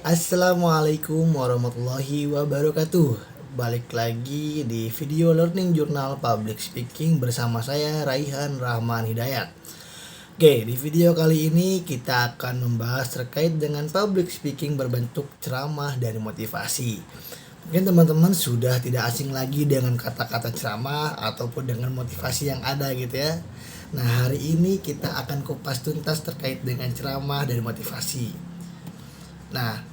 Assalamualaikum warahmatullahi wabarakatuh. Balik lagi di video Learning Journal Public Speaking bersama saya Raihan Rahman Hidayat. Di video kali ini kita akan membahas terkait dengan public speaking berbentuk ceramah dan motivasi. Mungkin teman-teman sudah tidak asing lagi dengan kata-kata ceramah ataupun dengan motivasi yang ada gitu ya. Nah, hari ini kita akan kupas tuntas terkait dengan ceramah dan motivasi. Nah,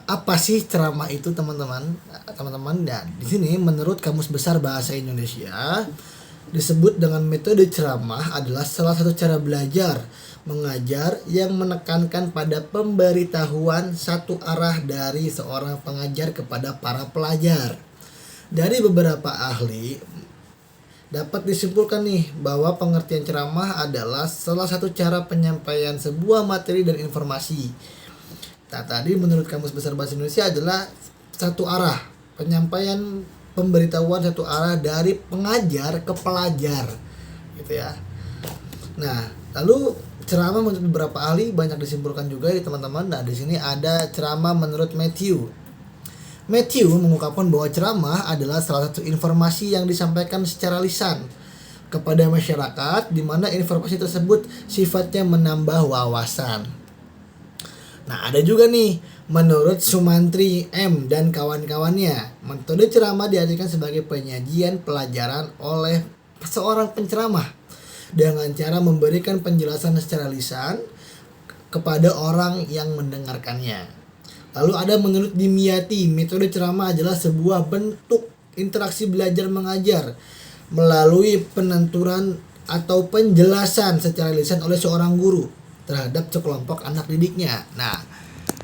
apa sih ceramah itu teman-teman? Ya, di sini menurut Kamus Besar Bahasa Indonesia disebut dengan metode ceramah adalah salah satu cara belajar mengajar yang menekankan pada pemberitahuan satu arah dari seorang pengajar kepada para pelajar. Dari beberapa ahli dapat disimpulkan nih bahwa pengertian ceramah adalah salah satu cara penyampaian sebuah materi dan informasi. Nah, tadi menurut Kamus Besar Bahasa Indonesia adalah satu arah, penyampaian pemberitahuan satu arah dari pengajar ke pelajar, gitu ya. Nah, lalu ceramah menurut beberapa ahli banyak disimpulkan juga ya teman-teman. Nah, di sini ada ceramah menurut Matthew. Matthew mengungkapkan bahwa ceramah adalah salah satu informasi yang disampaikan secara lisan kepada masyarakat, di mana informasi tersebut sifatnya menambah wawasan. Nah, ada juga nih menurut Sumantri M dan kawan-kawannya, metode ceramah diartikan sebagai penyajian pelajaran oleh seorang penceramah dengan cara memberikan penjelasan secara lisan kepada orang yang mendengarkannya. Lalu ada menurut Dimyati, metode ceramah adalah sebuah bentuk interaksi belajar mengajar melalui penenturan atau penjelasan secara lisan oleh seorang guru terhadap sekelompok anak didiknya. Nah,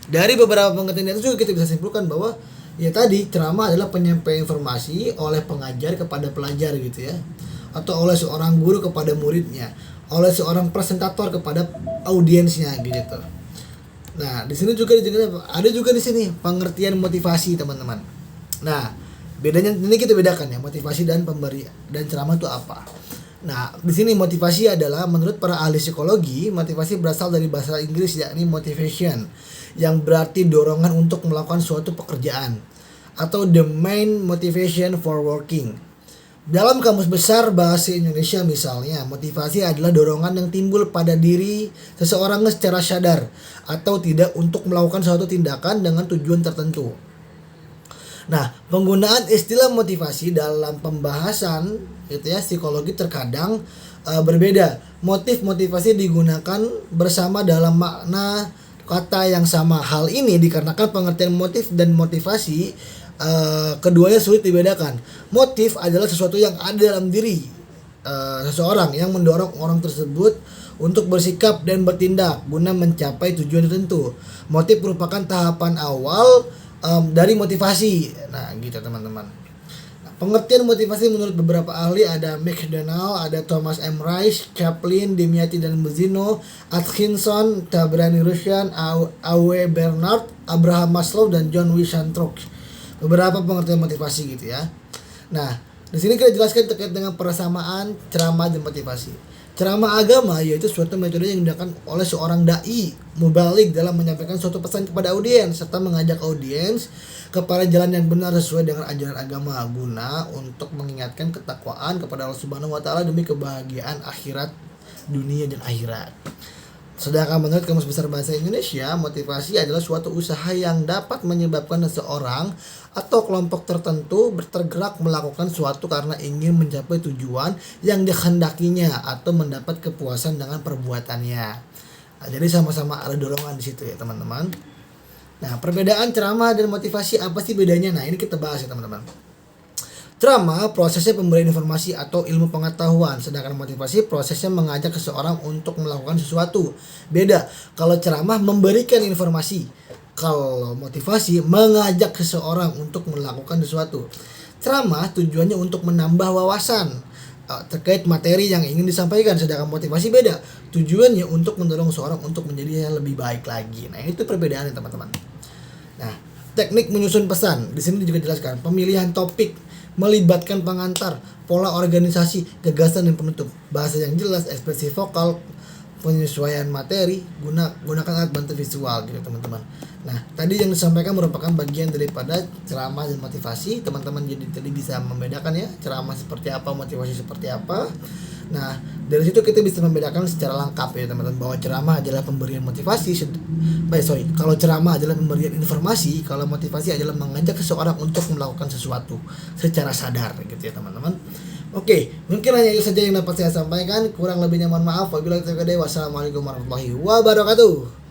dari beberapa pengertian itu juga kita bisa simpulkan bahwa ya tadi ceramah adalah penyampaian informasi oleh pengajar kepada pelajar gitu ya, atau oleh seorang guru kepada muridnya, oleh seorang presentator kepada audiensnya gitu. Nah, di sini juga ada juga di sini pengertian motivasi teman-teman. Nah, bedanya ini kita bedakan ya, motivasi dan pemberi dan ceramah itu apa. Nah, di sini motivasi adalah menurut para ahli psikologi, motivasi berasal dari bahasa Inggris yakni motivation, yang berarti dorongan untuk melakukan suatu pekerjaan atau the main motivation for working. Dalam Kamus Besar Bahasa Indonesia misalnya, motivasi adalah dorongan yang timbul pada diri seseorang secara sadar atau tidak untuk melakukan suatu tindakan dengan tujuan tertentu. Nah, penggunaan istilah motivasi dalam pembahasan gitu ya psikologi terkadang berbeda. Motivasi digunakan bersama dalam makna kata yang sama. Hal ini dikarenakan pengertian motif dan motivasi keduanya sulit dibedakan. Motif adalah sesuatu yang ada dalam diri seseorang yang mendorong orang tersebut untuk bersikap dan bertindak guna mencapai tujuan tertentu. Motif merupakan tahapan awal dari motivasi. Nah, gitu teman-teman. Nah, pengertian motivasi menurut beberapa ahli ada McDonald, ada Thomas M. Rice, Chaplin, Dimyati dan Buzino, Atkinson, Tabrani Russian, A.W. Bernard, Abraham Maslow dan John Wisantrock. Beberapa pengertian motivasi gitu ya. Nah, di sini kita jelaskan terkait dengan persamaan ceramah dan motivasi. Ceramah agama yaitu suatu metode yang digunakan oleh seorang dai mubalik dalam menyampaikan suatu pesan kepada audiens serta mengajak audiens kepada jalan yang benar sesuai dengan ajaran agama guna untuk mengingatkan ketakwaan kepada Allah Subhanahu wa taala demi kebahagiaan akhirat, dunia dan akhirat. Sedangkan menurut Kamus Besar Bahasa Indonesia, motivasi adalah suatu usaha yang dapat menyebabkan seseorang atau kelompok tertentu bergerak melakukan suatu karena ingin mencapai tujuan yang dikehendakinya atau mendapat kepuasan dengan perbuatannya. Nah, jadi sama-sama ada dorongan di situ ya teman-teman. Nah, perbedaan ceramah dan motivasi apa sih bedanya? Nah, ini kita bahas ya teman-teman. Ceramah prosesnya pemberian informasi atau ilmu pengetahuan, sedangkan motivasi prosesnya mengajak seseorang untuk melakukan sesuatu. Beda, kalau ceramah memberikan informasi, kalau motivasi mengajak seseorang untuk melakukan sesuatu. Ceramah tujuannya untuk menambah wawasan terkait materi yang ingin disampaikan, sedangkan motivasi beda, tujuannya untuk mendorong seseorang untuk menjadi lebih baik lagi. Nah, itu perbedaannya teman-teman. Nah, teknik menyusun pesan di sini juga dijelaskan, pemilihan topik melibatkan pengantar, pola organisasi, gagasan dan penutup, bahasa yang jelas, ekspresi vokal, penyesuaian materi, gunakan alat bantu visual gitu teman-teman. Nah, tadi yang disampaikan merupakan bagian daripada ceramah dan motivasi. Teman-teman jadi tadi bisa membedakan ya, ceramah seperti apa, motivasi seperti apa. Nah, dari situ kita bisa membedakan secara lengkap ya teman-teman, bahwa ceramah adalah pemberian motivasi. Kalau ceramah adalah pemberian informasi, kalau motivasi adalah mengajak seseorang untuk melakukan sesuatu secara sadar gitu ya teman-teman. Oke, mungkin hanya itu saja yang dapat saya sampaikan. Kurang lebihnya mohon maaf. Wabillahi taufiq. Wassalamualaikum warahmatullahi wabarakatuh.